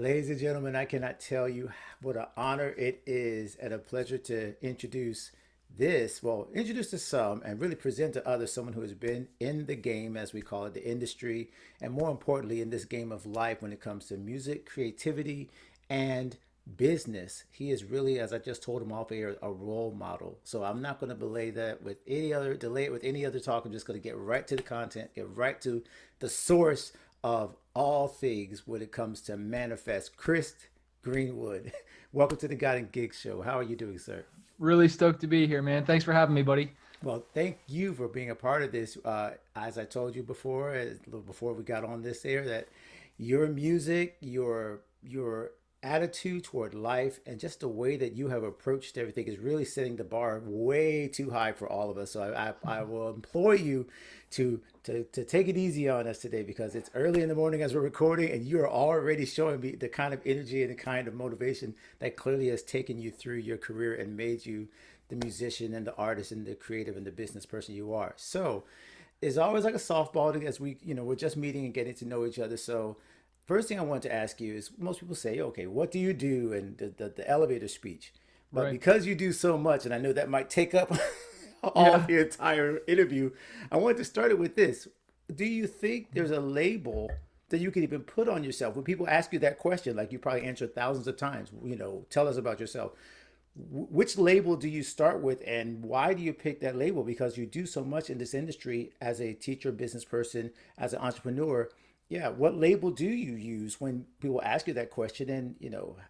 Ladies and gentlemen, I cannot tell you what an honor it is and a pleasure to introduce to some and really present to others someone who has been in the game, as we call it, the industry, and more importantly, in this game of life when it comes to music, creativity, and business. He is really, as I just told him off air, a role model. So I'm not going to delay it with any other talk. I'm just going to get right to the content, get right to the source of all things when it comes to Manafest. Chris Greenwood, welcome to the God and Gig Show. How are you doing, sir? Really stoked to be here, man. Thanks for having me, buddy. Well, thank you for being a part of this. As I told you before, before we got on this air, that your music, your attitude toward life, and just the way that you have approached everything is really setting the bar way too high for all of us. So I will implore you to take it easy on us today because it's early in the morning as we're recording, and you are already showing me the kind of energy and the kind of motivation that clearly has taken you through your career and made you the musician and the artist and the creative and the business person you are. So it's always like a softball as we're just meeting and getting to know each other. So first thing I want to ask you is most people say, okay, what do you do? And the elevator speech. But Right. because you do so much, and I know that might take up all of Yeah. the entire interview, I wanted to start it with this. Do you think there's a label that you can even put on yourself when people ask you that question, like you probably answered thousands of times, tell us about yourself. Which label do you start with and why do you pick that label? Because you do so much in this industry as a teacher, business person, as an entrepreneur. Yeah, what label do you use when people ask you that question, and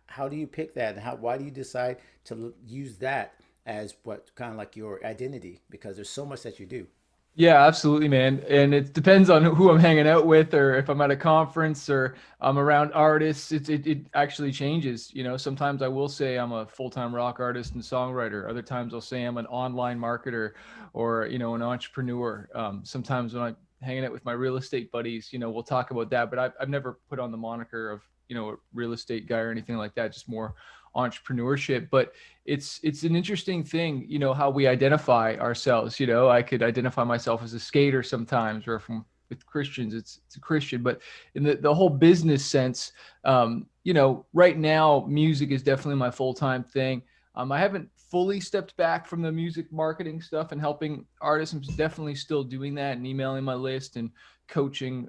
how do you pick that, and why do you decide to use that as what kind of like your identity, because there's so much that you do. Yeah, absolutely, man. And it depends on who I'm hanging out with or if I'm at a conference or I'm around artists. It actually changes. Sometimes I will say I'm a full-time rock artist and songwriter. Other times I'll say I'm an online marketer or, an entrepreneur. Sometimes when I'm hanging out with my real estate buddies, we'll talk about that. But I've never put on the moniker of, a real estate guy or anything like that, just more entrepreneurship. But it's an interesting thing, how we identify ourselves. I could identify myself as a skater sometimes, or from with Christians, it's a Christian. But in the whole business sense, right now, music is definitely my full-time thing. I haven't fully stepped back from the music marketing stuff and helping artists. I'm definitely still doing that and emailing my list and coaching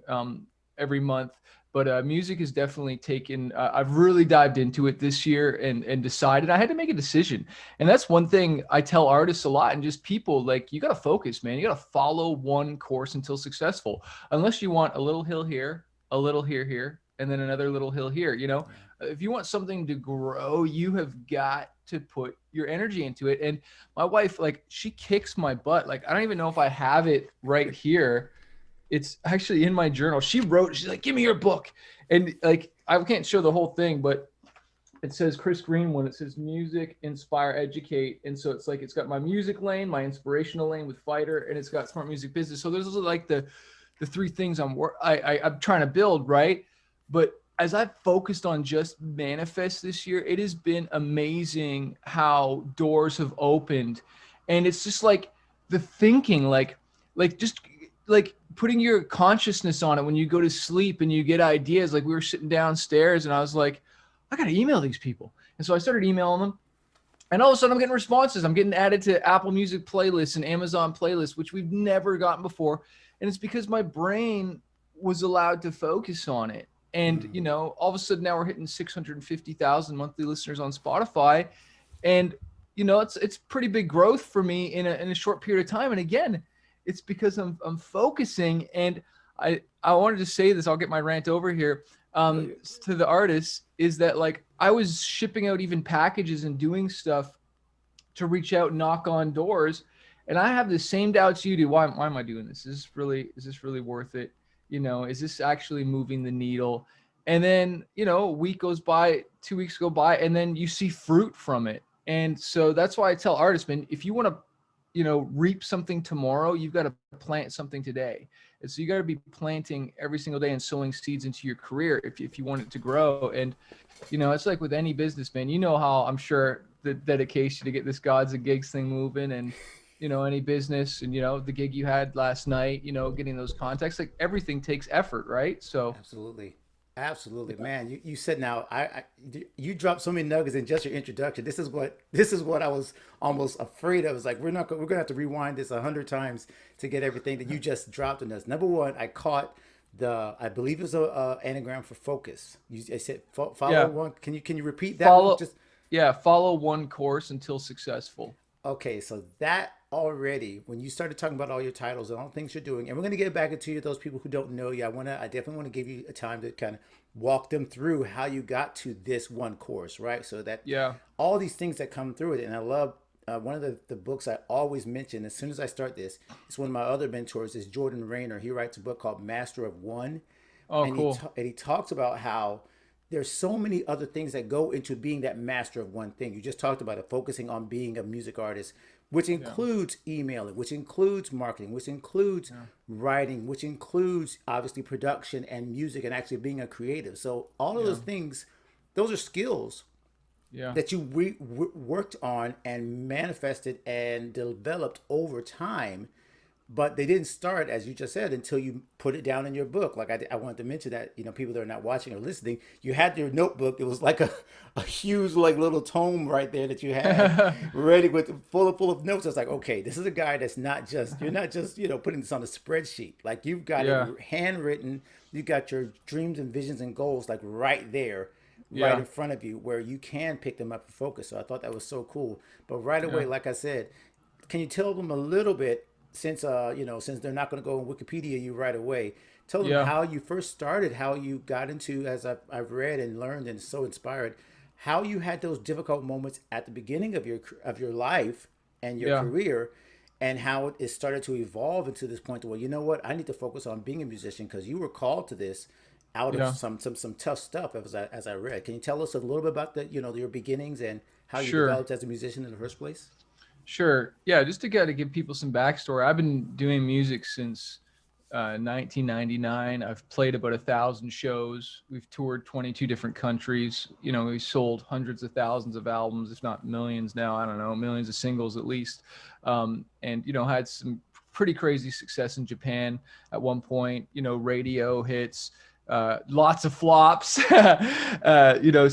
every month. But music has definitely taken. I've really dived into it this year and decided I had to make a decision. And that's one thing I tell artists a lot and just people, like, you got to focus, man. You got to follow one course until successful. Unless you want a little hill here, a little here, and then another little hill here. Yeah. If you want something to grow, you have got to put your energy into it. And my wife, like, she kicks my butt. Like, I don't even know if I have it right here. It's actually in my journal. She wrote, she's like, give me your book. And like, I can't show the whole thing, but it says Chris Greenwood. It says music, inspire, educate. And so it's like, it's got my music lane, my inspirational lane with Fighter, and it's got smart music business. So those are like the three things I'm trying to build, right? But as I've focused on just Manafest this year, it has been amazing how doors have opened. And it's just like the thinking, like just like putting your consciousness on it when you go to sleep and you get ideas. Like, we were sitting downstairs and I was like, I got to email these people. And so I started emailing them. And all of a sudden I'm getting responses. I'm getting added to Apple Music playlists and Amazon playlists, which we've never gotten before. And it's because my brain was allowed to focus on it. And, Mm. all of a sudden now we're hitting 650,000 monthly listeners on Spotify. And, it's pretty big growth for me in a short period of time. And again, it's because I'm focusing. And I wanted to say this, I'll get my rant over here, No, to the artists, is that, like, I was shipping out even packages and doing stuff to reach out and knock on doors. And I have the same doubts you do. Why am I doing this? Is this really worth it? Is this actually moving the needle? And then, a week goes by, 2 weeks go by, and then you see fruit from it. And so that's why I tell artists, man, if you want to, reap something tomorrow, you've got to plant something today. And so you got to be planting every single day and sowing seeds into your career if you want it to grow. And, it's like with any business, man. How, I'm sure, the dedication to get this gods and gigs thing moving, and, any business, and, the gig you had last night, getting those contacts, like, everything takes effort, right? So absolutely. Absolutely, man. You said now you dropped so many nuggets in just your introduction. This is what I was almost afraid of. It's like we're gonna have to rewind this 100 times to get everything that you just dropped on us. Number one, I caught the I believe it was a anagram for focus. I said follow Yeah. one. Can you repeat that one? Follow, Just yeah, follow one course until successful. okay, so that already, when you started talking about all your titles and all the things you're doing, and we're going to get back into those people who don't know you, I definitely want to give you a time to kind of walk them through how you got to this one course, right? So that Yeah. all these things that come through it, and I love one of the books I always mention as soon as I start this. It's one of my other mentors is Jordan Rayner. He writes a book called Master of One, Oh, and cool. he talks about how there's so many other things that go into being that master of one thing. You just talked about it, focusing on being a music artist, which Yeah. includes emailing, which includes marketing, which includes Yeah. writing, which includes obviously production and music and actually being a creative. So all of Yeah. those things, those are skills Yeah. that you worked on and manifested and developed over time, but they didn't start as you just said until you put it down in your book. Like I wanted to mention that, people that are not watching or listening, you had your notebook. It was like a huge like little tome right there that you had ready with full of notes. It's like, okay, this is a guy that's not just you're not just putting this on a spreadsheet. Like you've got it Yeah. handwritten. You got your dreams and visions and goals like right there, right Yeah. in front of you where you can pick them up and focus. So I thought that was so cool. But right away, Yeah. like I said, can you tell them a little bit, since they're not going to go on Wikipedia you right away, tell them Yeah. how you first started, how you got into, as I've read and learned and so inspired, how you had those difficult moments at the beginning of your life and your Yeah. career, and how it started to evolve into this point to where, you know what, I need to focus on being a musician because you were called to this out of Yeah. some tough stuff as I read. Can you tell us a little bit about your beginnings and how you Sure. developed as a musician in the first place? Sure. Yeah. Just to kind of give people some backstory, I've been doing music since 1999. I've played about 1,000 shows. We've toured 22 different countries. We sold hundreds of thousands of albums, if not millions now. I don't know, millions of singles at least. And, had some pretty crazy success in Japan at one point, radio hits, lots of flops,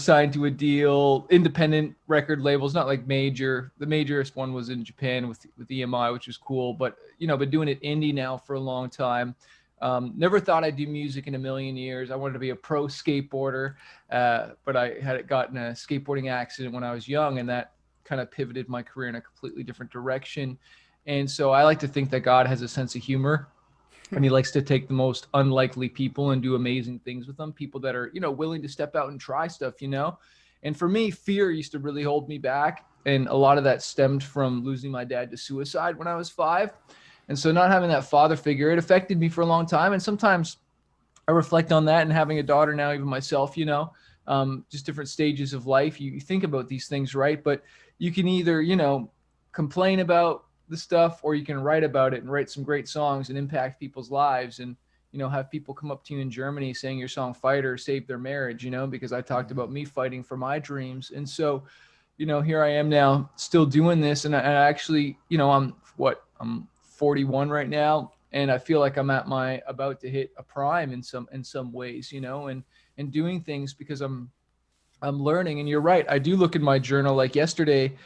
signed to a deal, independent record labels, not like major. The majorest one was in Japan with EMI, which was cool. But, been doing it indie now for a long time. Never thought I'd do music in a million years. I wanted to be a pro skateboarder, but I had gotten a skateboarding accident when I was young, and that kind of pivoted my career in a completely different direction. And so I like to think that God has a sense of humor, and he likes to take the most unlikely people and do amazing things with them. People that are, willing to step out and try stuff. And for me, fear used to really hold me back. And a lot of that stemmed from losing my dad to suicide when I was 5. And so not having that father figure, it affected me for a long time. And sometimes I reflect on that, and having a daughter now, even myself, just different stages of life. You think about these things, right? But you can either, complain about the stuff, or you can write about it and write some great songs and impact people's lives. And, have people come up to you in Germany saying your song Fighter saved their marriage, because I talked about me fighting for my dreams. And so, here I am now still doing this. And I actually, I'm 41 right now. And I feel like I'm about to hit a prime in some ways, and doing things because I'm learning. And you're right. I do look in my journal. Like yesterday,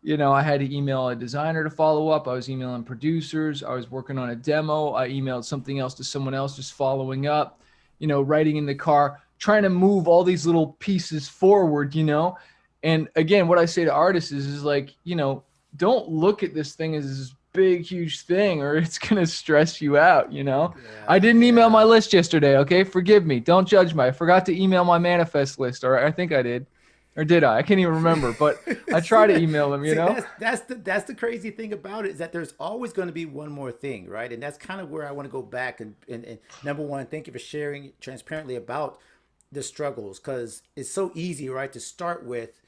I had to email a designer to follow up. I was emailing producers. I was working on a demo. I emailed something else to someone else, just following up, writing in the car, trying to move all these little pieces forward. And again, what I say to artists is like, don't look at this thing as this big, huge thing, or it's going to stress you out. I Yeah, didn't email my yeah. list yesterday. Okay. Forgive me. Don't judge me. I forgot to email my Manafest list, or I think I did, or did I? I can't even remember, but I see try to that email them, see that's the crazy thing about it, is that there's always going to be one more thing, right? And that's kind of where I want to go back, and number one, thank you for sharing transparently about the struggles, because it's so easy, right, to start with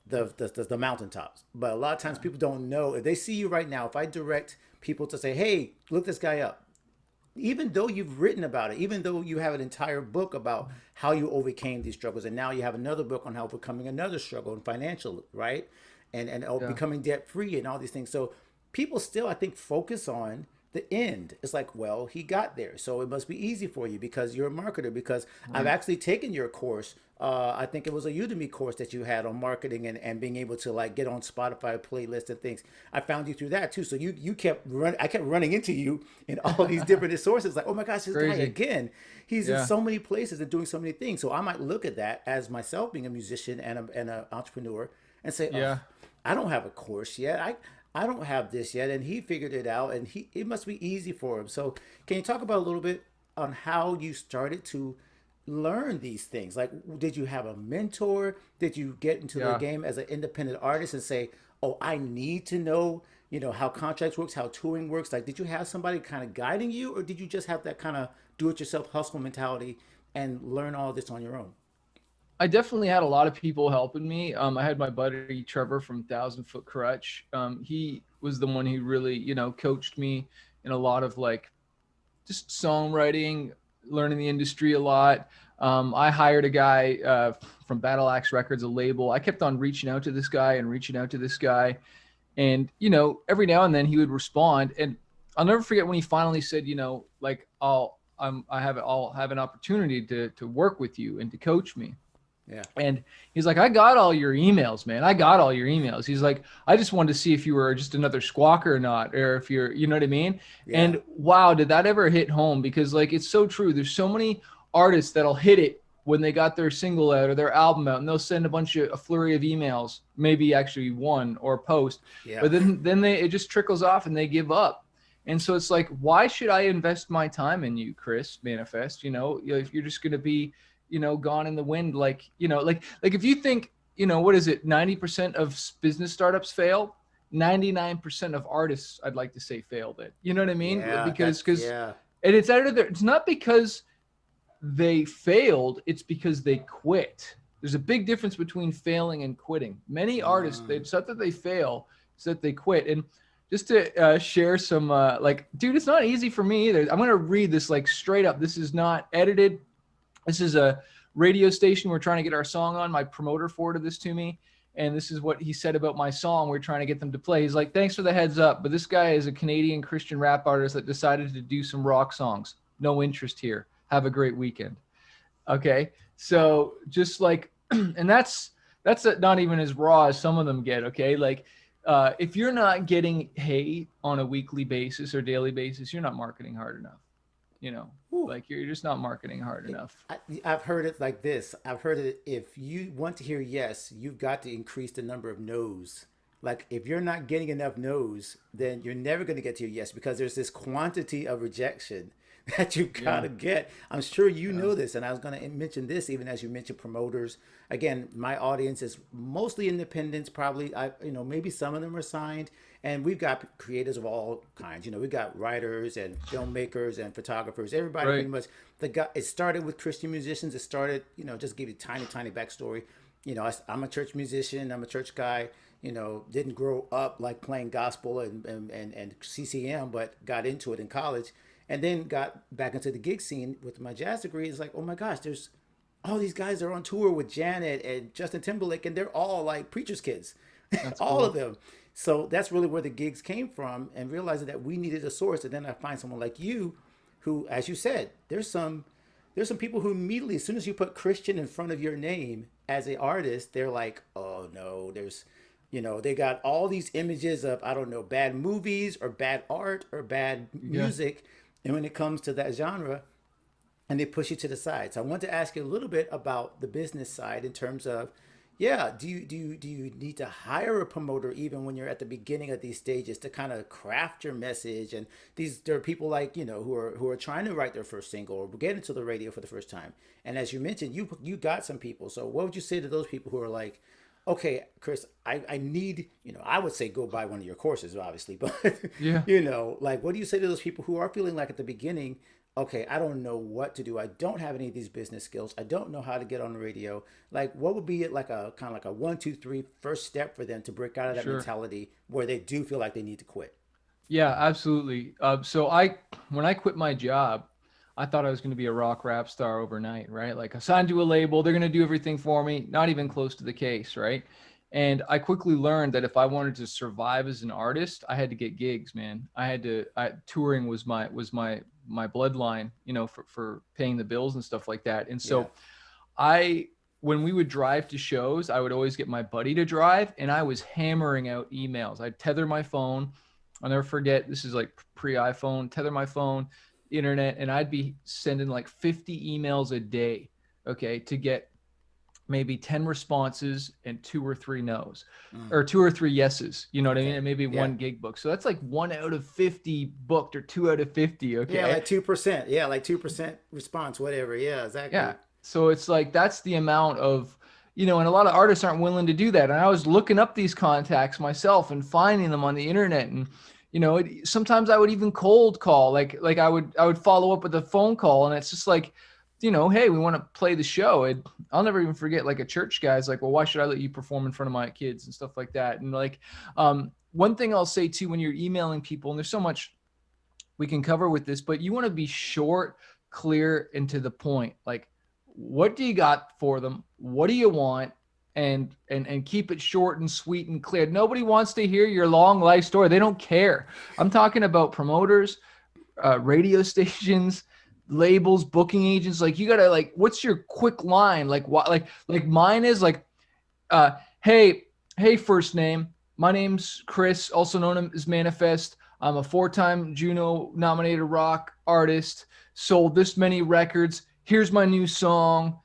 the mountaintops, but a lot of times people don't know. If they see you right now, if I direct people to say, hey, look this guy up, even though you've written about it, even though you have an entire book about how you overcame these struggles, and now you have another book on how overcoming another struggle in financial, right, and Yeah. becoming debt free and all these things. So people still, I think, focus on the end. It's like, well, he got there, so it must be easy for you because you're a marketer. Because I've Right. actually taken your course. I think it was a Udemy course that you had on marketing and being able to like get on Spotify playlists and things. I found you through that too. So you kept running. I kept running into you in all these different sources. Like, oh my gosh, this guy Crazy. again. He's in Yeah. so many places and doing so many things. So I might look at that as myself being a musician and an entrepreneur and say, oh, Yeah. I don't have a course yet. I don't have this yet, and he figured it out, and he it must be easy for him. So, can you talk about a little bit on how you started to learn these things? Like, did you have a mentor? Did you get into the Yeah. game as an independent artist and say, "Oh, I need to know, how contracts works, how touring works"? Like, did you have somebody kind of guiding you, or did you just have that kind of do-it-yourself hustle mentality and learn all this on your own? I definitely had a lot of people helping me. I had my buddy Trevor from Thousand Foot Crutch. He was the one who really, coached me in a lot of like just songwriting, learning the industry a lot. I hired a guy from Battle Axe Records, a label. I kept on reaching out to this guy and reaching out to this guy, and every now and then he would respond. And I'll never forget when he finally said, like I'll have an opportunity to work with you and to coach me. Yeah, And he's like, I got all your emails, man. I got all your emails. He's like, I just wanted to see if you were just another squawker or not, or if you're, you know what I mean? yeah, And wow, did that ever hit home? Because like, it's so true. There's so many artists that'll hit it when they got their single out or their album out, and they'll send a flurry of emails, maybe actually one or a post, yeah. but then it just trickles off and they give up. And so it's like, why should I invest my time in you, Chris Manafest? If you're just going to be, gone in the wind, like if you think, what is it? 90% of business startups fail. 99% of artists, I'd like to say, failed it. You know what I mean? Yeah, Because, yeah. and it's out of there. It's not because they failed, it's because they quit. There's a big difference between failing and quitting. Many artists, it's not that they fail, it's that they quit. And just to share some, dude, it's not easy for me either. I'm going to read this like straight up. This is not edited. This is a radio station we're trying to get our song on. My promoter forwarded this to me. And this is what he said about my song. We're trying to get them to play. He's like, thanks for the heads up, but this guy is a Canadian Christian rap artist that decided to do some rock songs. No interest here. Have a great weekend. Okay. Wow. So just like, and that's not even as raw as some of them get. Okay. Like, if you're not getting hate on a weekly basis or daily basis, you're not marketing hard enough. You know, Whew. like you're just not marketing hard enough. I've heard it like this. I've heard it. If you want to hear yes, you've got to increase the number of no's. Like if you're not getting enough no's, then you're never going to get to your yes because there's this quantity of rejection that you got Yeah. to get. I'm sure you Yeah. know this, and I was going to mention this even as you mentioned promoters. Again, my audience is mostly independents. Probably, maybe some of them are signed, and we've got creators of all kinds. We've got writers and filmmakers and photographers. Everybody Right. pretty much. It started with Christian musicians. It started, just give you a tiny, tiny backstory. I'm a church musician. I'm a church guy. Didn't grow up like playing gospel and CCM, but got into it in college, and then got back into the gig scene with my jazz degree. It's like, oh my gosh, there's all these guys are on tour with Janet and Justin Timberlake, and they're all like preachers' kids, That's all of cool. them. So that's really where the gigs came from, and realizing that we needed a source. And then I find someone like you, who, as you said, there's some people who immediately, as soon as you put Christian in front of your name as an artist, they're like, oh no, they got all these images of, I don't know, bad movies or bad art or bad Yeah. music. And when it comes to that genre, and they push you to the side. So I want to ask you a little bit about the business side in terms of, yeah, do you need to hire a promoter even when you're at the beginning of these stages to kind of craft your message? And there are people like who are trying to write their first single or get into the radio for the first time. And as you mentioned, you got some people. So what would you say to those people who are like, okay, Chris, I need, I would say go buy one of your courses, obviously, but Yeah. like, what do you say to those people who are feeling like at the beginning, okay, I don't know what to do. I don't have any of these business skills. I don't know how to get on the radio. Like, what would be like a kind of like a one, two, three first step for them to break out of that Sure. mentality where they do feel like they need to quit? Yeah, absolutely. When I quit my job, I thought I was going to be a rock rap star overnight, right? Like I signed to a label, they're going to do everything for me. Not even close to the case, right? And I quickly learned that if I wanted to survive as an artist, I had to get gigs, man. Touring was my bloodline, for paying the bills and stuff like that. And Yeah. so I when we would drive to shows, I would always get my buddy to drive, and I was hammering out emails. I'd tether my phone. I'll never forget, this is like pre-iPhone, tether my phone, internet, and I'd be sending like 50 emails a day, okay, to get maybe 10 responses and 2 or 3 no's, Mm. or 2 or 3 yeses, you know what I mean? Okay. And maybe Yeah. one gig book. So that's like 1 out of 50 booked, or 2 out of 50, Yeah, okay? like 2%. Yeah, like 2% response, whatever. Yeah, Yeah. exactly. So it's like that's the amount of, and a lot of artists aren't willing to do that. And I was looking up these contacts myself and finding them on the internet. And, sometimes I would even cold call, like I would follow up with a phone call, and it's just like, hey, we want to play the show. I'll never even forget, like, a church guy's like, well, why should I let you perform in front of my kids and stuff like that? And like, one thing I'll say too, when you're emailing people, and there's so much we can cover with this, but you want to be short, clear, and to the point. Like, what do you got for them? What do you want? And keep it short and sweet and clear. Nobody wants to hear your long life story. They don't care. I'm talking about promoters, radio stations, labels, booking agents. Like, you gotta, like, what's your quick line? Like, what? Like mine is like, uh, hey, first name. My name's Chris, also known as Manafest. I'm a 4-time Juno nominated rock artist. Sold this many records. Here's my new song.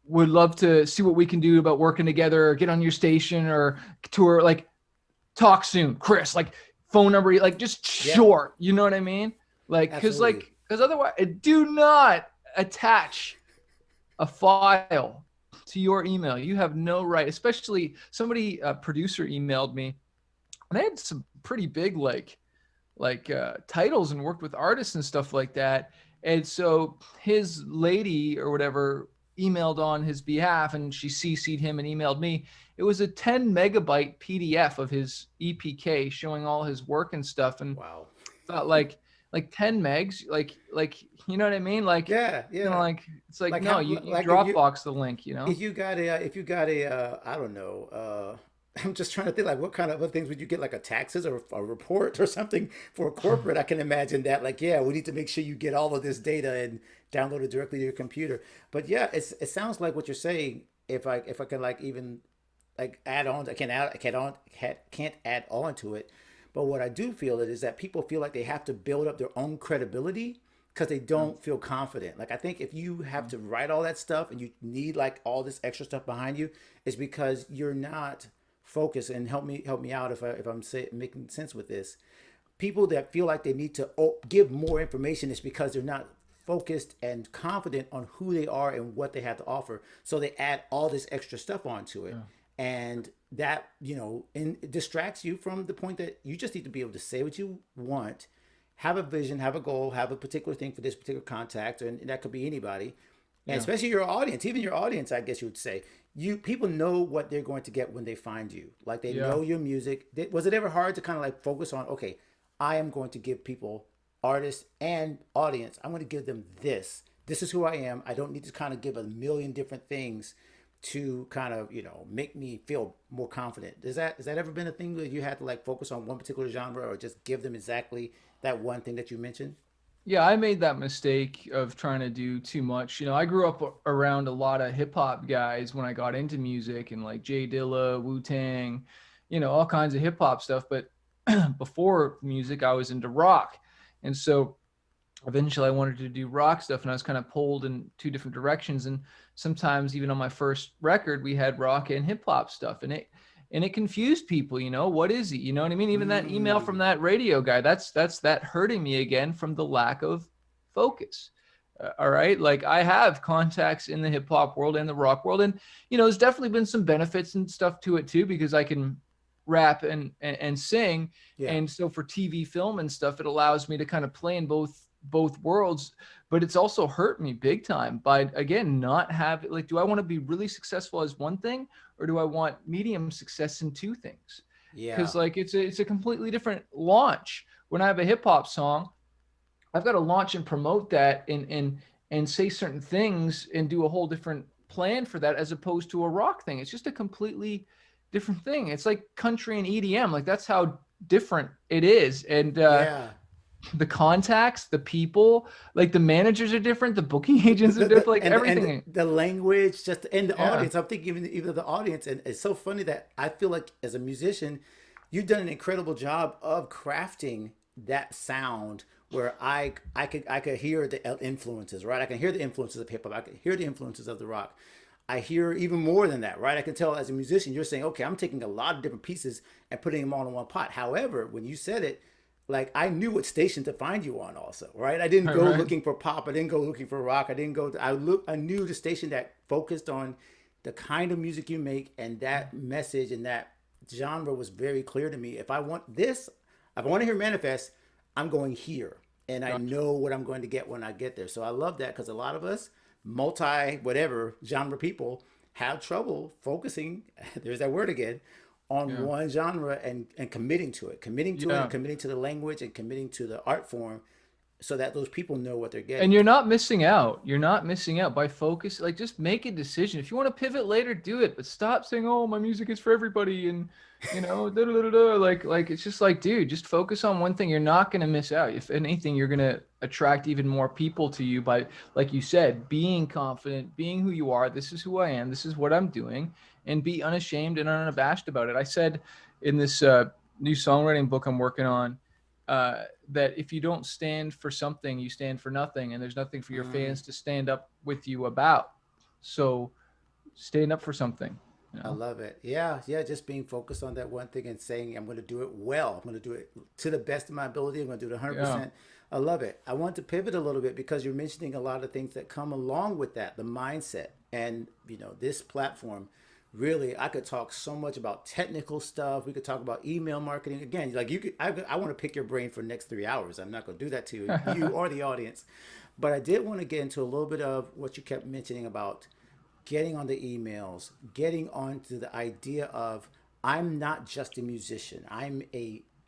Would love to see what we can do about working together, or get on your station, or tour. Like, talk soon, Chris. Like, phone number. Like, just Yeah, short. You know what I mean? absolutely. Because otherwise, do not attach a file to your email. You have no right. Especially somebody, a producer, emailed me, and they had some pretty big, titles, and worked with artists and stuff like that. And so his lady or whatever emailed on his behalf, and she CC'd him and emailed me. It was a 10 megabyte PDF of his EPK showing all his work and stuff. And Wow. thought, like 10 megs, you know what I mean? Yeah, yeah. Like, it's like, Like no, how you like if you Dropbox the link. if you got a I don't know, I'm just trying to think like what kind of other things would you get, like a taxes or a report or something for a corporate. I can imagine that, like, yeah, we need to make sure you get all of this data and download it directly to your computer. But yeah, it sounds like what you're saying. If I can, like, even like add on, I can't add on to it. But what I do feel it is that people feel like they have to build up their own credibility because they Yeah. don't feel confident. Like, I think if you have to write all that stuff and you need like all this extra stuff behind you, it's because you're not focused. And help me out if I'm making sense with this. People that feel like they need to give more information is because they're not focused and confident on who they are and what they have to offer. So they add all this extra stuff onto it. Yeah. And that, and it distracts you from the point that you just need to be able to say what you want, have a vision, have a goal, have a particular thing for this particular contact, and that could be anybody, and Yeah. especially your audience, even your audience, I guess you would say. People know what they're going to get when they find you. Like, they Yeah. know your music. Was it ever hard to kind of like focus on, okay, I am going to give people, artists and audience, I'm going to give them this. This is who I am. I don't need to kind of give a million different things to kind of, make me feel more confident. Has that ever been a thing that you had to like focus on one particular genre, or just give them exactly that one thing that you mentioned? Yeah, I made that mistake of trying to do too much. I grew up around a lot of hip hop guys when I got into music, and like Jay Dilla, Wu Tang, all kinds of hip hop stuff. But before music, I was into rock. And so eventually I wanted to do rock stuff, and I was kind of pulled in 2 different directions. And sometimes even on my first record, we had rock and hip hop stuff, and it confused people. What is it? You know what I mean? Even that email from Mm, that radio guy, that's that hurting me again from the lack of focus. All right. Like, I have contacts in the hip hop world and the rock world. And, there's definitely been some benefits and stuff to it too, because I can rap and sing. yeah, And so for TV, film and stuff, it allows me to kind of play in both worlds. But it's also hurt me big time by, again, not have, like, do I want to be really successful as one thing, or do I want medium success in 2 things? yeah, Because, like, it's a completely different launch. When I have a hip hop song, I've got to launch and promote that, and say certain things and do a whole different plan for that, as opposed to a rock thing. It's just a completely different thing. It's like country and EDM. Like that's how different it is. And Yeah. the contacts, the people, like the managers are different, the booking agents are different, like And everything. the language, just and the Yeah. audience. I'm thinking even the audience, and it's so funny that I feel like as a musician, you've done an incredible job of crafting that sound where I could hear the influences, right? I can hear the influences of hip hop. I can hear the influences of the rock. I hear even more than that, right? I can tell as a musician, you're saying, okay, I'm taking a lot of different pieces and putting them all in one pot. However, when you said it, like I knew what station to find you on also, right? I didn't Right, go right. looking for pop. I didn't go looking for rock. I didn't go, I knew the station that focused on the kind of music you make, and that message and that genre was very clear to me. If I want this, if I want to hear Manifest, I'm going here. And I Gotcha. know what I'm going to get when I get there. So I love that because a lot of us, multi whatever genre people, have trouble focusing, there's that word again, on Yeah. one genre and committing to it and Yeah. committing to the language and committing to the art form so that those people know what they're And getting. you're not missing out. You're not missing out by focus. Like just make a decision. If you want to pivot later, do it. But stop saying, "Oh, my music is for everybody," and da, da, da, da. Like it's just like, dude, just focus on one thing. You're not gonna miss out. If anything, you're gonna attract even more people to you by, like you said, being confident, being who you are. This is who I am. This is what I'm doing, and be unashamed and unabashed about it. I said in this new songwriting book I'm working on that if you don't stand for something, you stand for nothing, and there's nothing for your Mm, fans to stand up with you about. So stand up for something, you I know? love it. Yeah, yeah, just being focused on that one thing and saying, I'm going to do it well. I'm going to do it to the best of my ability. I'm going to do it Yeah. 100%. I love it. I want to pivot a little bit because you're mentioning a lot of things that come along with that, the mindset. And, this platform, really, I could talk so much about technical stuff. We could talk about email marketing. Again, like I want to pick your brain for the next 3 hours. I'm not going to do that to you or the audience. But I did want to get into a little bit of what you kept mentioning about getting on the emails, getting onto the idea of I'm not just a musician. I'm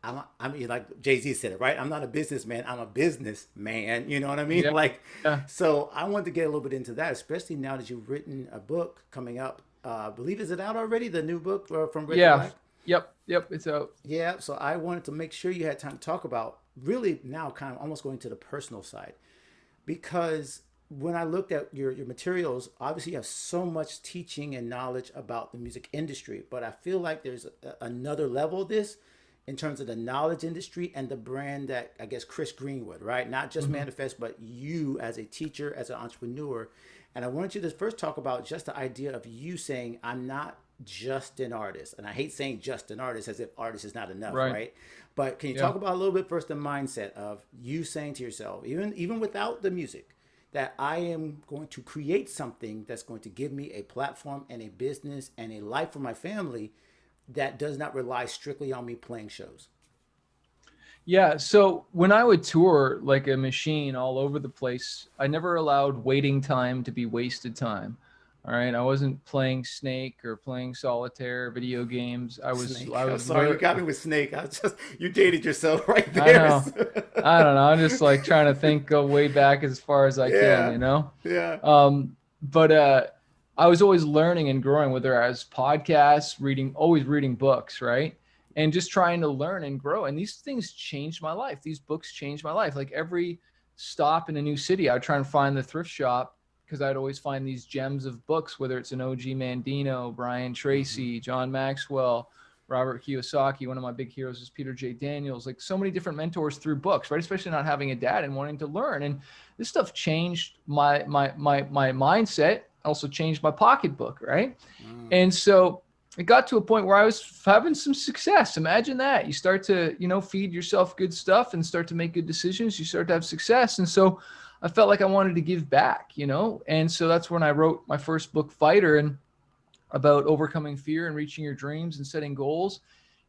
like Jay-Z said it, right? I'm not a businessman. I'm a businessman. You know what I mean? Yeah. Like, Yeah. so I want to get a little bit into that, especially now that you've written a book coming up. I believe is it out already? The new book from Red to Yeah. Black. Yep. Yep. It's out. Yeah. So I wanted to make sure you had time to talk about really now, kind of almost going to the personal side because when I looked at your materials, obviously you have so much teaching and knowledge about the music industry, but I feel like there's another level of this in terms of the knowledge industry and the brand that I guess Chris Greenwood, right? Not just Mm-hmm. Manifest, but you as a teacher, as an entrepreneur. And I want you to first talk about just the idea of you saying, I'm not just an artist. And I hate saying just an artist as if artist is not enough, Right. right? But can you Yeah. talk about a little bit first the mindset of you saying to yourself, even without the music, that I am going to create something that's going to give me a platform and a business and a life for my family that does not rely strictly on me playing shows. Yeah. So when I would tour like a machine all over the place, I never allowed waiting time to be wasted time. All right. I wasn't playing Snake or playing solitaire video games. I was Snake. I I'm was sorry, you learn got me with Snake. I was just you dated yourself right I there. know. I don't know. I'm just like trying to think, go way back as far as I can, Yeah, you know? yeah. But I was always learning and growing, whether as podcasts, reading, always reading books, right? And just trying to learn and grow. And these things changed my life. These books changed my life. Like every stop in a new city, I would try and find the thrift shop because I'd always find these gems of books, whether it's an OG Mandino, Brian Mm-hmm. Tracy, John Maxwell, Robert Kiyosaki. One of my big heroes is Peter J. Daniels. Like so many different mentors through books, right? Especially not having a dad and wanting to learn. And this stuff changed my mindset. Also changed my pocketbook, right? Mm, And so it got to a point where I was having some success. Imagine that. You start to, feed yourself good stuff and start to make good decisions. You start to have success. And so I felt like I wanted to give back. And so that's when I wrote my first book, Fighter, and about overcoming fear and reaching your dreams and setting goals.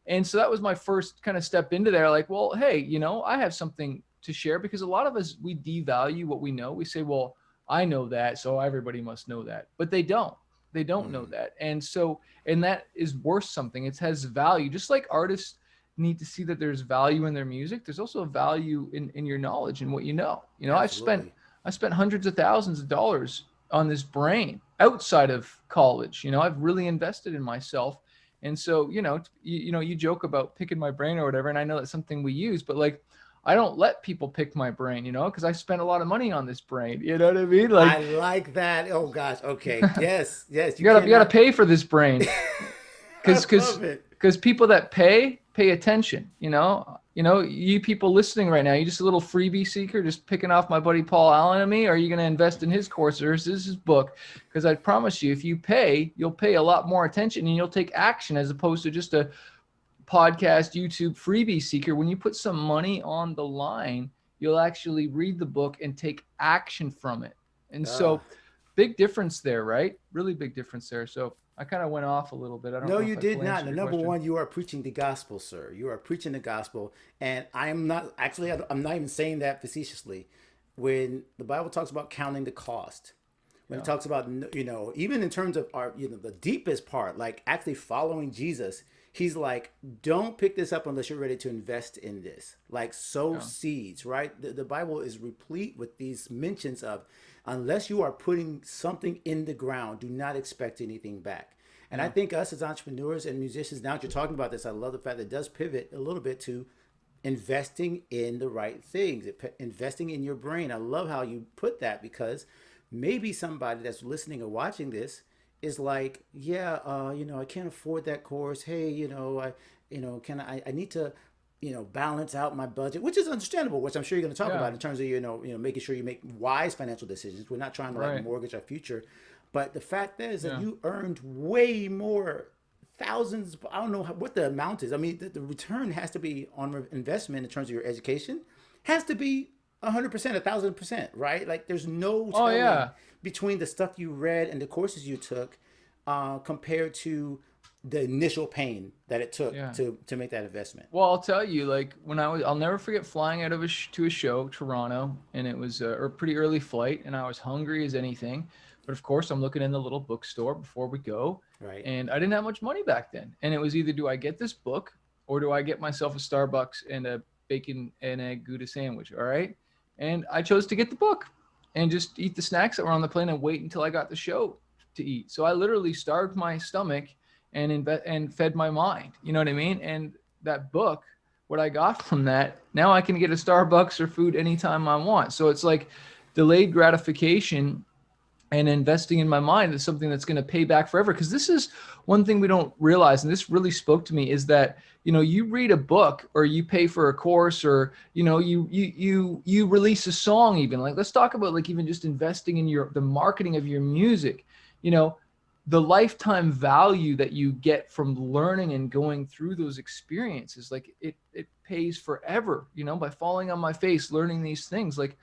And so that was my first kind of step into there. Like, well, hey, I have something to share because a lot of us, we devalue what we know. We say, well, I know that, so everybody must know that. But they don't. They don't know mm, that. And so, and that is worth something. It has value. Just like artists need to see that there's value in their music, there's also a value in your knowledge and what you know. absolutely. I spent hundreds of thousands of dollars on this brain outside of college. I've really invested in myself And so, you joke about picking my brain or whatever, and I know that's something we use, but like, I don't let people pick my brain, because I spend a lot of money on this brain. You know what I mean? I Like, like that. Oh gosh. Okay. Yes. Yes. You you gotta cannot. pay for this brain, I because love it. people that pay attention. You people listening right now, you just a little freebie seeker, just picking off my buddy Paul Allen and me. Or are you going to invest in his course or his book? Because I promise you, if you pay, you'll pay a lot more attention and you'll take action, as opposed to just a podcast, YouTube freebie seeker. When you put some money on the line, you'll actually read the book and take action from it. And Uh, so, big difference there, right? Really big difference there. So I kind of went off a little bit. I don't no, know you if I did fully not. answered The your number question. one, you are preaching the gospel, sir. You are preaching the gospel, and I am not actually. I'm not even saying that facetiously. When the Bible talks about counting the cost, when it Yeah. talks about even in terms of our the deepest part, like actually following Jesus, he's like, don't pick this up unless you're ready to invest in this, like sow Yeah. seeds, right? The Bible is replete with these mentions of, unless you are putting something in the ground, do not expect anything back. And I Yeah. think us as entrepreneurs and musicians, now that you're talking about this, I love the fact that it does pivot a little bit to investing in the right things, investing in your brain. I love how you put that, because maybe somebody that's listening or watching this is like, yeah, I can't afford that course. Hey, can I need to, balance out my budget, which is understandable, which I'm sure you're going to talk Yeah. about in terms of, making sure you make wise financial decisions. We're not trying to like Right. mortgage our future. But the fact is that Yeah. you earned way more, thousands. I don't know what the amount is. I mean, the return has to be on investment in terms of your education, has to be 100%, 1,000%, right? Like there's no Oh telling yeah. between the stuff you read and the courses you took, compared to the initial pain that it took Yeah. to make that investment. Well, I'll tell you, like I'll never forget flying out of to a show, Toronto, and it was a pretty early flight, and I was hungry as anything. But of course, I'm looking in the little bookstore before we go, Right. and I didn't have much money back then. And it was either, do I get this book or do I get myself a Starbucks and a bacon and egg Gouda sandwich? All right. And I chose to get the book and just eat the snacks that were on the plane and wait until I got the show to eat. So I literally starved my stomach and fed my mind. You know what I mean? And that book, what I got from that, now I can get a Starbucks or food anytime I want. So it's like delayed gratification, and investing in my mind is something that's going to pay back forever. Because this is one thing we don't realize, and this really spoke to me, is that you read a book or you pay for a course, or you release a song. Even like, let's talk about like even just investing in the marketing of your music. you know the lifetime value that you get from learning and going through those experiences, like it pays forever, by falling on my face learning these things. Like,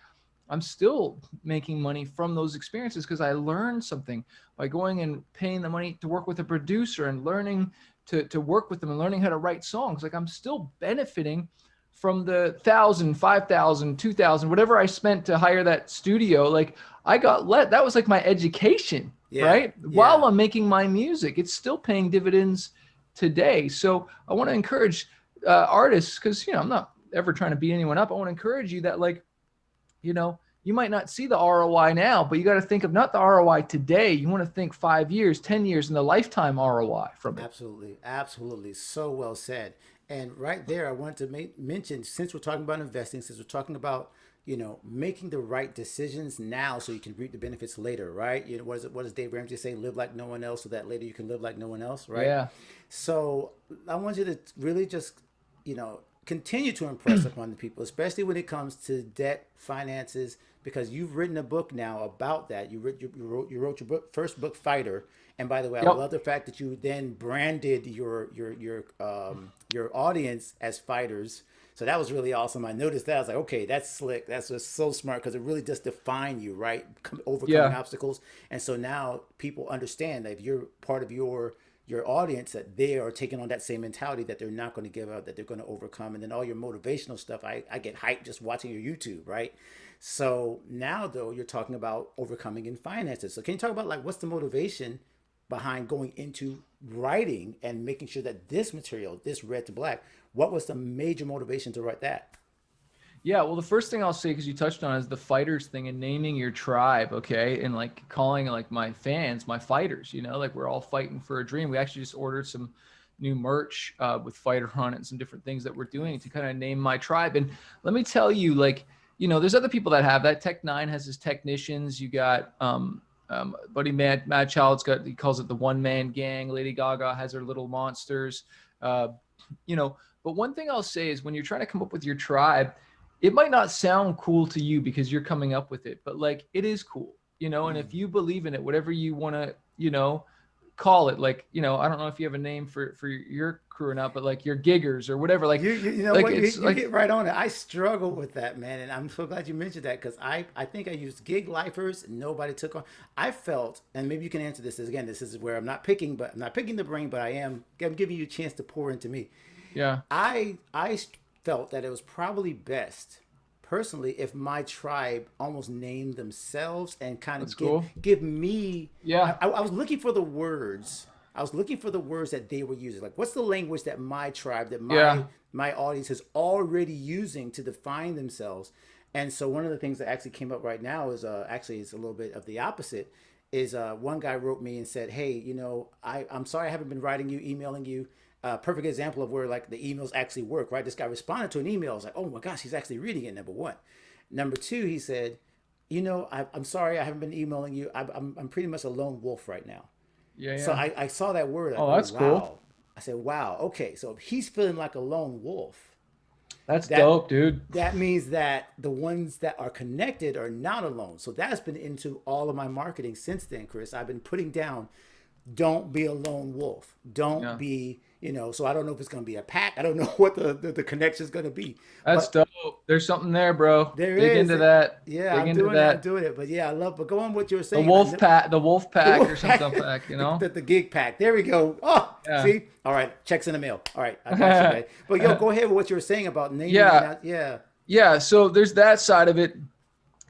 I'm still making money from those experiences because I learned something by going and paying the money to work with a producer and learning to work with them and learning how to write songs. Like, I'm still benefiting from the 1,000, 5,000, 2,000, whatever I spent to hire that studio. Like, that was like my education, Yeah. right? Yeah. While I'm making my music, it's still paying dividends today. So I want to encourage artists, because, I'm not ever trying to beat anyone up. I want to encourage you that, like, you might not see the ROI now, but you got to think of not the ROI today. You want to think 5 years, 10 years, and the lifetime ROI from it. Absolutely, absolutely. So well said. And right there, I wanted to mention, since we're talking about investing, since we're talking about making the right decisions now so you can reap the benefits later, right? What does Dave Ramsey say? Live like no one else, so that later you can live like no one else, right? Yeah. So I want you to really just continue to impress upon the people, especially when it comes to debt, finances, because you've written a book now about that. You wrote your first book, Fighter. And by the way, I Yep. love the fact that you then branded your audience as fighters. So that was really awesome. I noticed that. I was like, okay, that's slick. That's just so smart, because it really does define you, right? Overcoming Yeah. obstacles. And so now people understand that if you're part of your audience, that they are taking on that same mentality, that they're not going to give up, that they're going to overcome. And then all your motivational stuff, I get hyped just watching your YouTube, right? So now though, you're talking about overcoming in finances. So can you talk about like what's the motivation behind going into writing and making sure that this material, this Red to Black, what was the major motivation to write that? Yeah. Well, the first thing I'll say, because you touched on, is the fighters thing and naming your tribe. Okay. And like calling like my fans, my fighters, like we're all fighting for a dream. We actually just ordered some new merch with Fighter on it and some different things that we're doing to kind of name my tribe. And let me tell you, like, there's other people that have that. Tech Nine has his technicians. You got buddy Mad Child's got, he calls it the one man gang. Lady Gaga has her little monsters. Uh, but one thing I'll say is when you're trying to come up with your tribe, it might not sound cool to you because you're coming up with it, but like it is cool, and if you believe in it, whatever you want to, call it, like, I don't know if you have a name for your crew or not, but like your giggers or whatever, You know like what, it's you like, hit right on it. I struggle with that, man, and I'm so glad you mentioned that because I think I used gig lifers. And nobody took on. I felt, and maybe you can answer this. Again, this is where I'm not picking the brain, but I'm giving you a chance to pour into me. yeah, I felt that it was probably best, personally, if my tribe almost named themselves and kind that's of cool. give me. Yeah, I was looking for the words. I was looking for the words that they were using. Like, what's the language that my tribe, that yeah, my audience is already using to define themselves? And so one of the things that actually came up right now is actually it's a little bit of the opposite. Is one guy wrote me and said, "Hey, I'm sorry I haven't been writing you, emailing you." Perfect example of where like the emails actually work, right? This guy responded to an email. I was like, oh my gosh, he's actually reading it. Number one. Number two, he said, I'm sorry I haven't been emailing you. I'm pretty much a lone wolf right now. yeah, So yeah. I saw that word, like, Oh, oh that's cool. wow. I said, wow, okay. So if he's feeling like a lone wolf, That's that dope, dude. that means that the ones that are connected are not alone. So that's been into all of my marketing since then, Chris. I've been putting down, don't be a lone wolf. Don't Yeah. be, so I don't know if it's going to be a pack. I don't know what the connection is going to be. That's But dope. There's something there, bro. there Dig is. into that. Yeah, Dig I'm into doing it. I'm that. doing it. But yeah, but go on what you were The saying. wolf pack, the wolf The pack or wolf pack, something pack, the gig pack. There we go. Oh, Yeah. see? All right. Checks in the mail. All right. I got you, man. But yo, go ahead with what you were saying about naming and Yeah. that. Yeah. Yeah. So there's that side of it.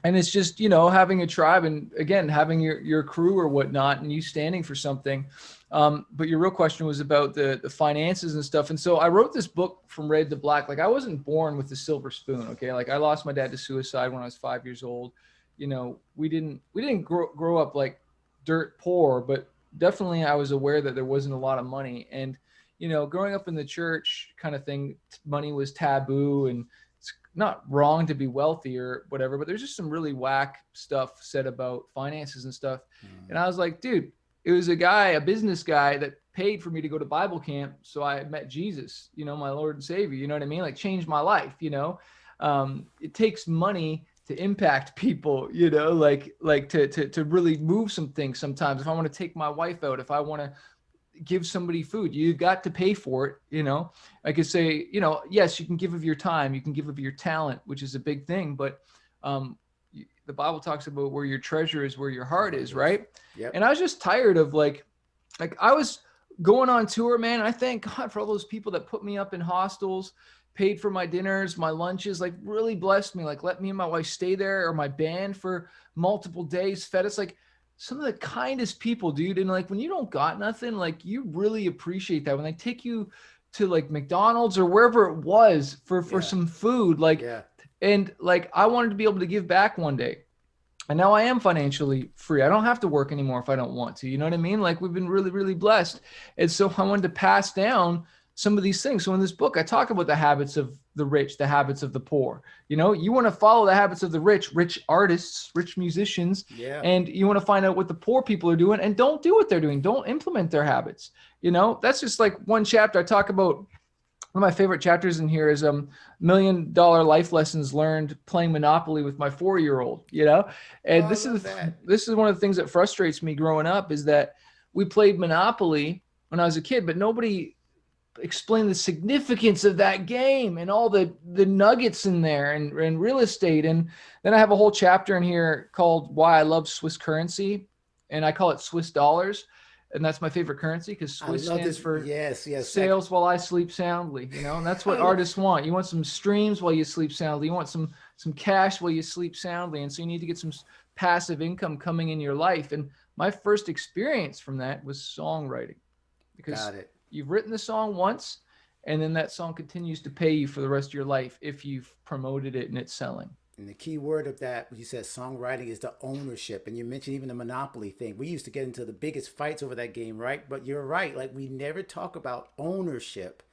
And it's just, having a tribe and again, having your crew or whatnot and you standing for something. But your real question was about the finances and stuff. And so I wrote this book from red to black. Like I wasn't born with the silver spoon. Okay. Like I lost my dad to suicide when I was 5 years old. We didn't grow up like dirt poor, but definitely I was aware that there wasn't a lot of money. And, growing up in the church kind of thing, money was taboo and it's not wrong to be wealthy or whatever, but there's just some really whack stuff said about finances and stuff. And I was like, dude, it was a business guy that paid for me to go to Bible camp. So I met Jesus, my Lord and Savior, you know what I mean? Like changed my life. It takes money to impact people, like to really move some things. Sometimes if I want to take my wife out, if I want to give somebody food, you got to pay for it. I could say, yes, you can give of your time, you can give of your talent, which is a big thing, but the Bible talks about where your treasure is, where your heart is, right? Yep. And I was just tired of like I was going on tour, man. I thank God for all those people that put me up in hostels, paid for my dinners, my lunches, like really blessed me, like let me and my wife stay there, or my band for multiple days, fed us, like some of the kindest people, dude. And like when you don't got nothing, like you really appreciate that when they take you to like McDonald's or wherever it was for Yeah. some food, like, Yeah. and like I wanted to be able to give back one day. And now I am financially free. I don't have to work anymore if I don't want to. You know what I mean? Like we've been really, really blessed. And so I wanted to pass down some of these things. So in this book, I talk about the habits of the rich, the habits of the poor. You want to follow the habits of the rich artists, rich musicians, Yeah. and you want to find out what the poor people are doing and don't do what they're doing. Don't implement their habits. That's just like one chapter. I talk about one of my favorite chapters in here is $1 million life lessons learned playing Monopoly with my 4-year-old, Oh, and I this love is that. this is one of the things that frustrates me growing up is that we played Monopoly when I was a kid, but nobody explained the significance of that game and all the nuggets in there and real estate. And then I have a whole chapter in here called Why I Love Swiss Currency, and I call it Swiss dollars. And that's my favorite currency because I Swiss love stands this. for Yes. Yes. sales while I sleep soundly, and that's what I lo- artists want. You want some streams while you sleep soundly. You want some cash while you sleep soundly. And so you need to get some passive income coming in your life. And my first experience from that was songwriting, because Got it. you've written the song once and then that song continues to pay you for the rest of your life if you've promoted it and it's selling. And the key word of that, you said songwriting, is the ownership. And you mentioned even the Monopoly thing. We used to get into the biggest fights over that game, right? But you're right. Like, we never talk about ownership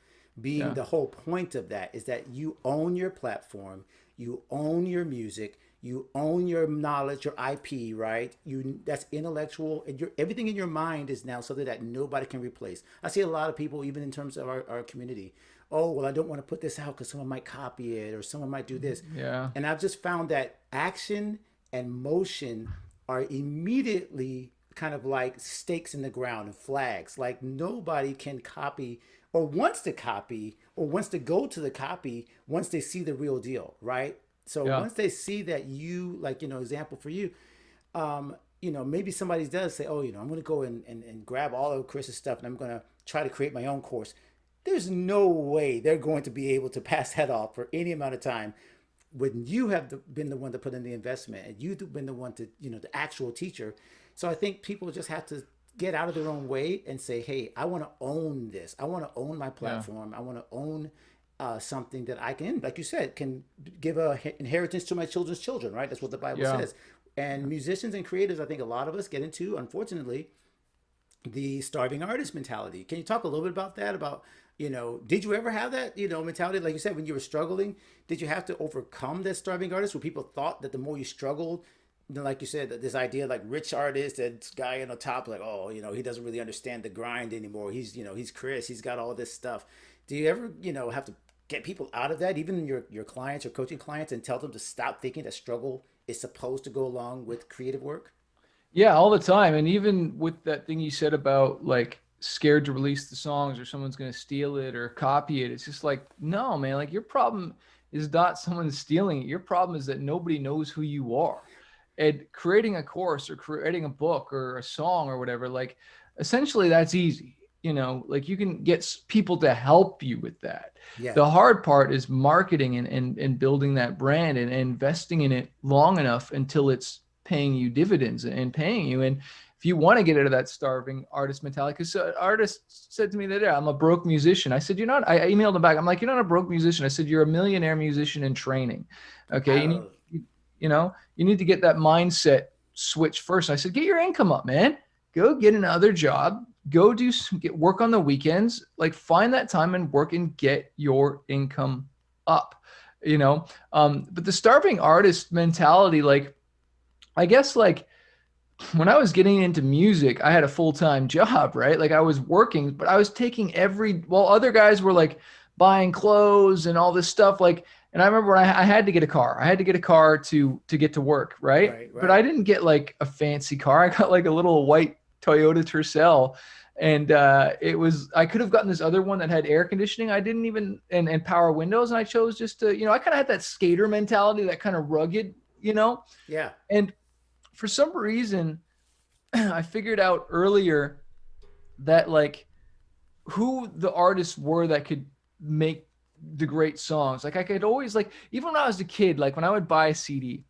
being Yeah. the whole point of that, is that you own your platform, you own your music, you own your knowledge, your IP, right? You That's intellectual, and your everything in your mind is now something that nobody can replace. I see a lot of people, even in terms of our community. Oh, well, I don't want to put this out because someone might copy it or someone might do this. Yeah. And I've just found that action and motion are immediately kind of like stakes in the ground and flags. Like, nobody can copy or wants to copy or wants to go to the copy once they see the real deal, right? So Yeah. once they see that you, like, example for you, maybe somebody does say, oh, I'm going to go and grab all of Chris's stuff and I'm going to try to create my own course. There's no way they're going to be able to pass that off for any amount of time when you have been the one to put in the investment and you've been the one to, the actual teacher. So I think people just have to get out of their own way and say, hey, I want to own this. I want to own my Yeah. platform. I want to own something that I can, like you said, can give a inheritance to my children's children, right? That's what the Bible Yeah. says. And musicians and creators, I think a lot of us get into, unfortunately, the starving artist mentality. Can you talk a little bit about that? About, did you ever have that, mentality? Like you said, when you were struggling, did you have to overcome that starving artist where people thought that the more you struggled, like you said, this idea like rich artist and guy on the top, like, oh, he doesn't really understand the grind anymore. He's Chris, he's got all this stuff. Do you ever, have to get people out of that, even your clients or coaching clients, and tell them to stop thinking that struggle is supposed to go along with creative work? Yeah, all the time. And even with that thing you said about like scared to release the songs or someone's going to steal it or copy it, it's just like, no, man, like your problem is not someone stealing it. Your problem is that nobody knows who you are. And creating a course or creating a book or a song or whatever, like essentially that's easy. Like you can get people to help you with that. Yeah. The hard part is marketing and building that brand and investing in it long enough until it's paying you dividends and paying you. And if you want to get out of that starving artist mentality, because an artist said to me that, yeah, I'm a broke musician. I said, you're not. I emailed him back. I'm like, you're not a broke musician. I said, you're a millionaire musician in training. Okay. Oh, You need to get that mindset switch first. I said, get your income up, man. Go get another job. Go get work on the weekends. Like find that time and work and get your income up. But the starving artist mentality, like I guess like when I was getting into music, I had a full-time job, right? Like I was working, but I was taking while other guys were like buying clothes and all this stuff. Like, and I remember when I had to get a car. I had to get a car to get to work, right? right, But I right. didn't get like a fancy car. I got like a little white Toyota Tercel. And I could have gotten this other one that had air conditioning. I didn't even, and power windows. And I chose just to, I kind of had that skater mentality, that kind of rugged. Yeah. And for some reason, I figured out earlier that like who the artists were that could make the great songs. Like I could always like, even when I was a kid, like when I would buy a CD,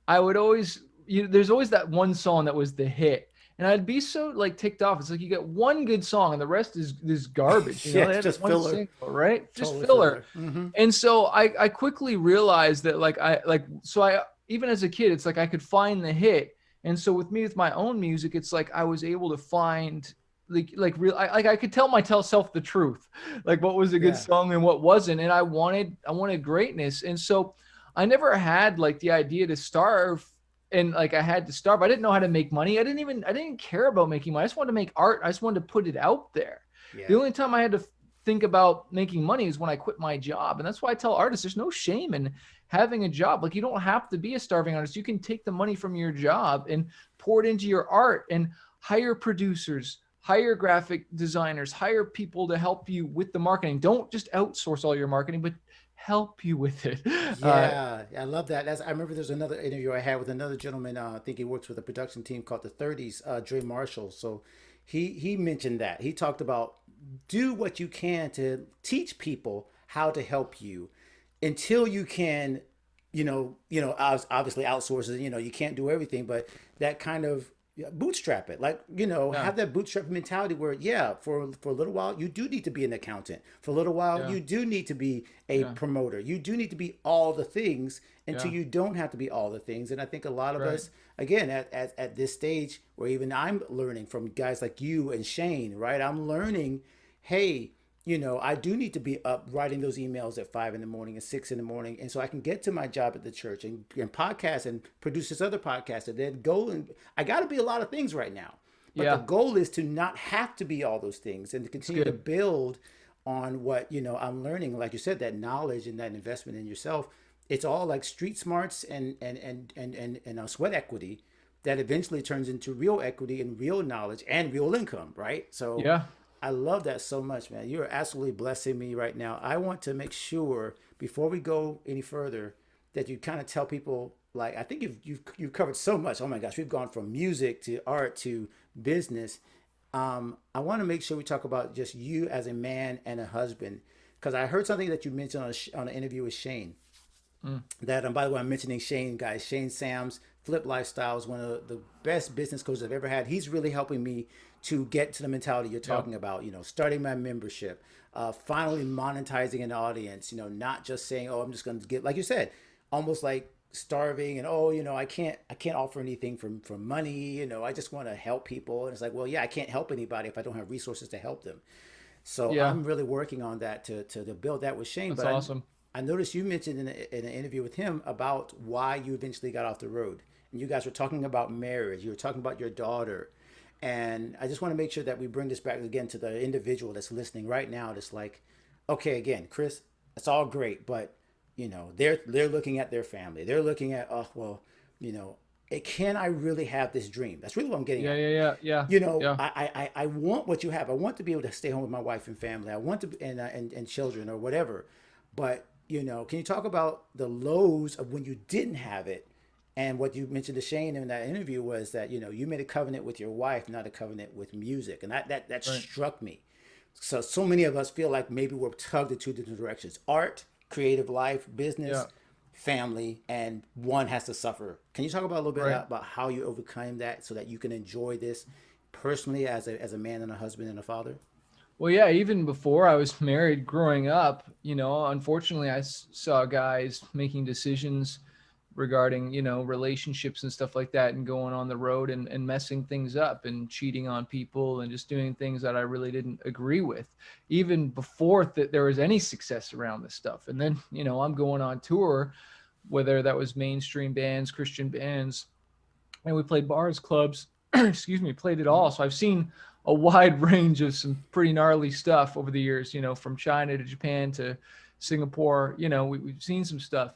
I would always, there's always that one song that was the hit. And I'd be so like ticked off. It's like you get one good song and the rest is this garbage. Yeah, They it's had just one filler. single, right? Just Totally filler. filler. Mm-hmm. And so I quickly realized that I even as a kid, it's like I could find the hit. And so with me, with my own music, it's like I was able to find I could tell myself the truth, like what was a good Yeah. song and what wasn't. And I wanted greatness. And so I never had like the idea to starve and like I had to starve. I didn't know how to make money. I didn't care about making money. I just wanted to make art. I just wanted to put it out there. The Yeah. only time I had to think about making money is when I quit my job. And that's why I tell artists there's no shame in having a job. Like you don't have to be a starving artist. You can take the money from your job and pour it into your art and hire producers, hire graphic designers, hire people to help you with the marketing. Don't just outsource all your marketing, but help you with it. Yeah, I love that. I remember there's another interview I had with another gentleman. I think he works with a production team called the 30s, Dre Marshall. So he mentioned that. He talked about do what you can to teach people how to help you until you can, obviously outsource it. You can't do everything, but that kind of yeah, bootstrap it. Like, Yeah. have that bootstrap mentality where, yeah, for a little while, you do need to be an accountant. For a little while, Yeah. you do need to be a Yeah. promoter. You do need to be all the things until Yeah. you don't have to be all the things. And I think a lot of Right. us, again, at this stage where even I'm learning from guys like you and Shane, right? I'm learning, hey, I do need to be up writing those emails at 5 in the morning and 6 in the morning. And so I can get to my job at the church and podcast and produce this other podcast and then go and I got to be a lot of things right now. But the Yeah. goal is to not have to be all those things and to It's continue to good. build on what, I'm learning. Like you said, that knowledge and that investment in yourself. It's all like street smarts and sweat equity that eventually turns into real equity and real knowledge and real income, right? So Yeah. I love that so much, man. You're absolutely blessing me right now. I want to make sure before we go any further that you kind of tell people, like, I think you've covered so much. Oh my gosh, we've gone from music to art to business. I want to make sure we talk about just you as a man and a husband, because I heard something that you mentioned on an interview with Shane. Mm. That, by the way, I'm mentioning Shane, guys. Shane Sams, Flip Lifestyle, is one of the best business coaches I've ever had. He's really helping me to get to the mentality you're Yep. talking about. Starting my membership, finally monetizing an audience. Not just saying, "Oh, I'm just going to get," like you said, almost like starving and, "Oh, I can't offer anything for money. I just want to help people." And it's like, well, yeah, I can't help anybody if I don't have resources to help them. So Yeah. I'm really working on that to build that with Shane. That's But I awesome. I noticed you mentioned in an interview with him about why you eventually got off the road. And you guys were talking about marriage. You were talking about your daughter. And I just want to make sure that we bring this back again to the individual that's listening right now. That's like, okay, again, Chris, it's all great, but they're looking at their family. They're looking at, oh well, you know, can I really have this dream? That's really what I'm getting Yeah. at. Yeah. Yeah. Yeah. Yeah. I want what you have. I want to be able to stay home with my wife and family. I want to and children or whatever. But can you talk about the lows of when you didn't have it? And what you mentioned to Shane in that interview was that you made a covenant with your wife, not a covenant with music, and that Right. struck me. So many of us feel like maybe we're tugged in two different directions: art, creative life, Yeah. business, family, and one has to suffer. Can you talk about a little bit Right. about how you overcame that so that you can enjoy this personally as a man and a husband and a father? Well, yeah, even before I was married, growing up, unfortunately, saw guys making decisions regarding, relationships and stuff like that and going on the road and messing things up and cheating on people and just doing things that I really didn't agree with, even before there was any success around this stuff. And then, I'm going on tour, whether that was mainstream bands, Christian bands, and we played bars, clubs, excuse me, played it all. So I've seen a wide range of some pretty gnarly stuff over the years, from China to Japan to Singapore. We've seen some stuff.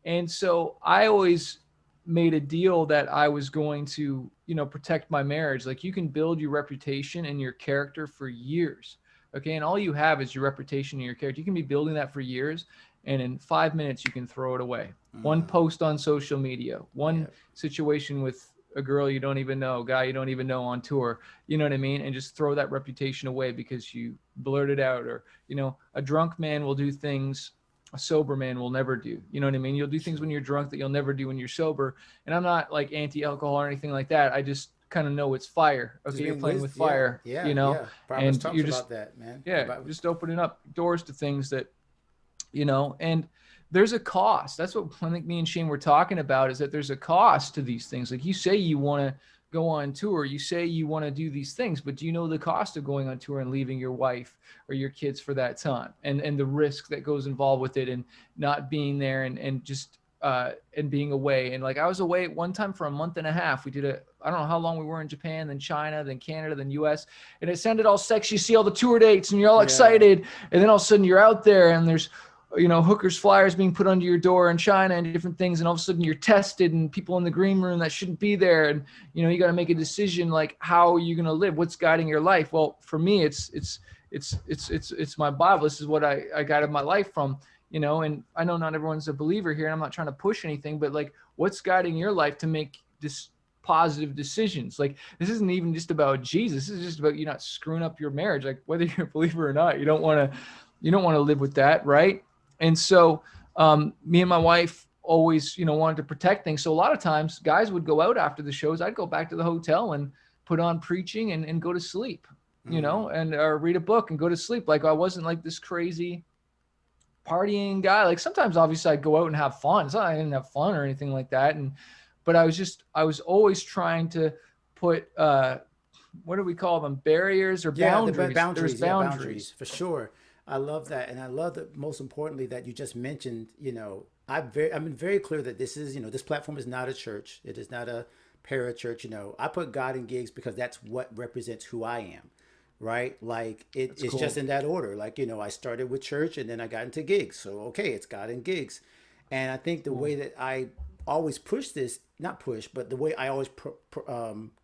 And so I always made a deal that I was going to, protect my marriage. Like, you can build your reputation and your character for years. Okay. And all you have is your reputation and your character. You can be building that for years. And in 5 minutes, you can throw it away. One post on social media, one Yeah. situation with a girl you don't even know, guy you don't even know on tour, you know what I mean? And just throw that reputation away because you blurted out. Or, a drunk man will do things a sober man will never do. You know what I mean? You'll do things when True. you're drunk that you'll never do when you're sober. And I'm not like anti-alcohol or anything like that. I just kind of know it's fire. Just Okay, you're being playing with yeah, fire, yeah, yeah. Proverbs and talks you're just, about that, man. The yeah, Bible. just opening up doors to things that, and there's a cost. That's what I think me and Shane were talking about, is that there's a cost to these things. Like, you say you want to go on tour, you say you want to do these things, but do you know the cost of going on tour and leaving your wife or your kids for that time, and the risk that goes involved with it, and not being there, and just and being away. And like, I was away one time for a month and a half. We did I don't know how long we were in Japan, then China, then Canada, then US. And it sounded all sexy. You see all the tour dates and you're all Yeah. excited. And then all of a sudden you're out there and there's, hookers flyers being put under your door in China and different things. And all of a sudden you're tested, and people in the green room that shouldn't be there. And, you got to make a decision, like, how are you going to live? What's guiding your life? Well, for me, it's my Bible. This is what I guided my life from, and I know not everyone's a believer here, and I'm not trying to push anything, but like, what's guiding your life to make this positive decisions? Like, this isn't even just about Jesus. This is just about you not screwing up your marriage. Like, whether you're a believer or not, you don't want to live with that. Right. And so, me and my wife always, wanted to protect things. So a lot of times guys would go out after the shows. I'd go back to the hotel and put on preaching and go to sleep, and or read a book and go to sleep. Like I wasn't like this crazy partying guy. Like sometimes obviously I'd go out and have fun. It's not I didn't have fun or anything like that. But I was always trying to put, what do we call them? Barriers or Yeah, the boundaries. There's boundaries. Yeah, boundaries boundaries. for sure. I love that, and I love that. Most importantly, that you just mentioned. I've been very clear that this is, this platform is not a church. It is not a para-church. I put God in gigs because that's what represents who I am, right? Like That's it's just cool. in that order. Like I started with church, and then I got into gigs. So okay, it's God in gigs, and I think the way Cool. that I always push this, not push, but the way I always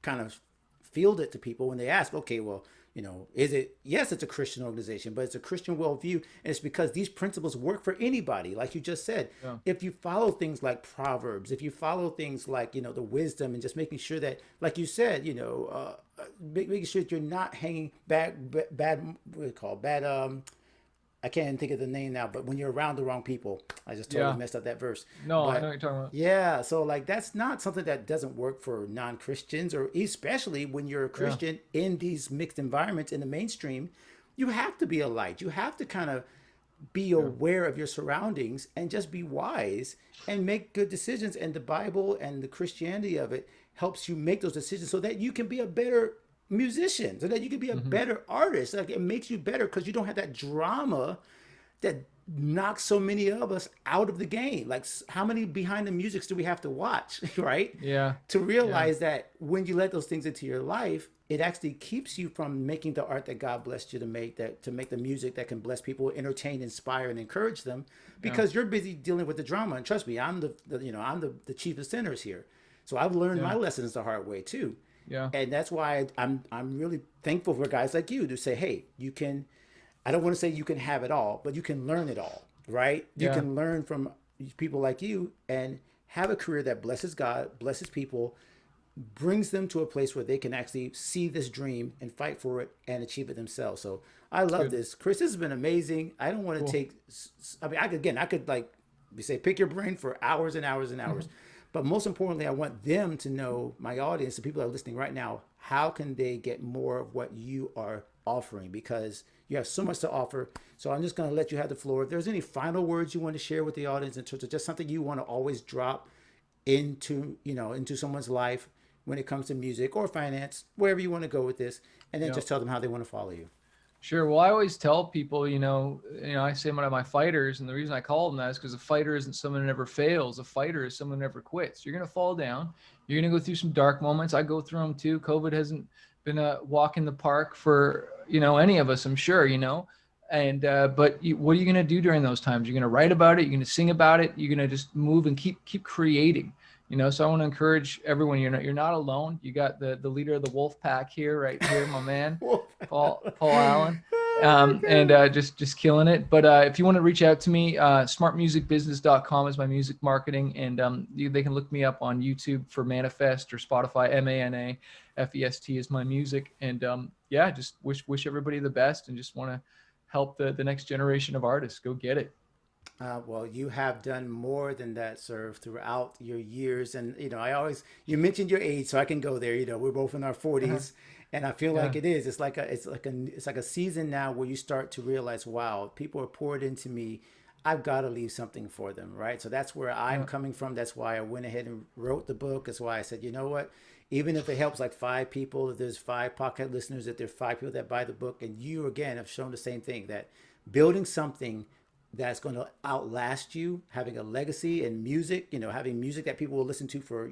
kind of field it to people when they ask, okay, well, is it, yes, it's a Christian organization, but it's a Christian worldview. And it's because these principles work for anybody. Like you just said, Yeah. if you follow things like Proverbs, if you follow things like, the wisdom and just making sure that, like you said, making sure that you're not hanging bad, what do you call it? Bad, I can't think of the name now, but when you're around the wrong people, I just totally Yeah. messed up that verse. No, I know But what you're talking about. yeah, so like that's not something that doesn't work for non-Christians, or especially when you're a Yeah. Christian in these mixed environments in the mainstream. You have to be a light. You have to kind of be Yeah. aware of your surroundings and just be wise and make good decisions. And the Bible and the Christianity of it helps you make those decisions so that you can be a better musician, so that you can be a Hmm. better artist. Like it makes you better because you don't have that drama that knocks so many of us out of the game. Like how many behind the musics do we have to watch, right? Yeah. To Yeah. realize that when you let those things into your life, it actually keeps you from making the art that God blessed you to make, that to make the music that can bless people, entertain, inspire, and encourage them, Yeah. because you're busy dealing with the drama. And trust me, I'm I'm the chief of sinners here. So I've learned Yeah. my lessons the hard way too. Yeah. And that's why I'm really thankful for guys like you to say, hey, you can, I don't want to say you can have it all, but you can learn it all, right? You Yeah. can learn from people like you and have a career that blesses God, blesses people, brings them to a place where they can actually see this dream and fight for it and achieve it themselves. So I That's love good. this. Chris, this has been amazing. I don't want to Cool. take, I mean, I could like, we say, pick your brain for hours and hours and hours. But most importantly, I want them to know, my audience, the people that are listening right now, how can they get more of what you are offering? Because you have so much to offer. So I'm just going to let you have the floor. If there's any final words you want to share with the audience in terms of just something you want to always drop into, into someone's life when it comes to music or finance, wherever you want to go with this, and then Yeah. just tell them how they want to follow you. Sure. Well, I always tell people, I say one of my fighters, and the reason I call them that is because a fighter isn't someone who never fails. A fighter is someone who never quits. You're going to fall down. You're going to go through some dark moments. I go through them too. COVID hasn't been a walk in the park for, any of us, I'm sure, and, but what are you going to do during those times? You're going to write about it. You're going to sing about it. You're going to just move and keep creating. So I want to encourage everyone. You're not alone. You got the leader of the wolf pack here, right here, my man, Well, Paul Allen, oh my and God. just killing it. But if you want to reach out to me, smartmusicbusiness.com is my music marketing, and they can look me up on YouTube for Manafest or Spotify. Manafest is my music, and yeah, just wish everybody the best, and just want to help the next generation of artists go get it. Well, you have done more than that, sir, throughout your years. And, you mentioned your age, so I can go there. We're both in our Uh-huh. 40s. And I feel Yeah, like it is. It's like a season now where you start to realize, wow, people are poured into me. I've got to leave something for them, right? So that's where I'm yeah, coming from. That's why I went ahead and wrote the book. That's why I said, you know what? Even if it helps like five people, if there's five podcast listeners, if there's five people that buy the book, and you again have shown the same thing, that building something that's going to outlast you, having a legacy in music, having music that people will listen to for,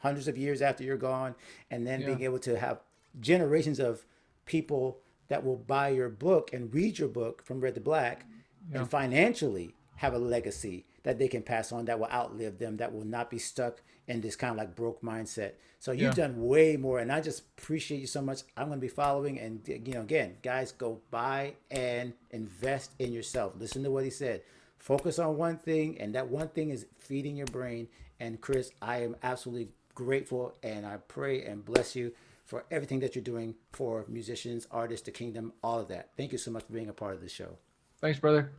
hundreds of years after you're gone, and then yeah, being able to have generations of people that will buy your book and read your book from red to black, yeah, and financially have a legacy that they can pass on, that will outlive them, that will not be stuck in this kind of like broke mindset. So you've yeah. done way more, and I just appreciate you so much. I'm going to be following, and again, guys, go buy and invest in yourself. Listen to what he said. Focus on one thing, and that one thing is feeding your brain. And Chris, I am absolutely grateful, and I pray and bless you for everything that you're doing for musicians, artists, the kingdom, all of that. Thank you so much for being a part of the show. Thanks, brother.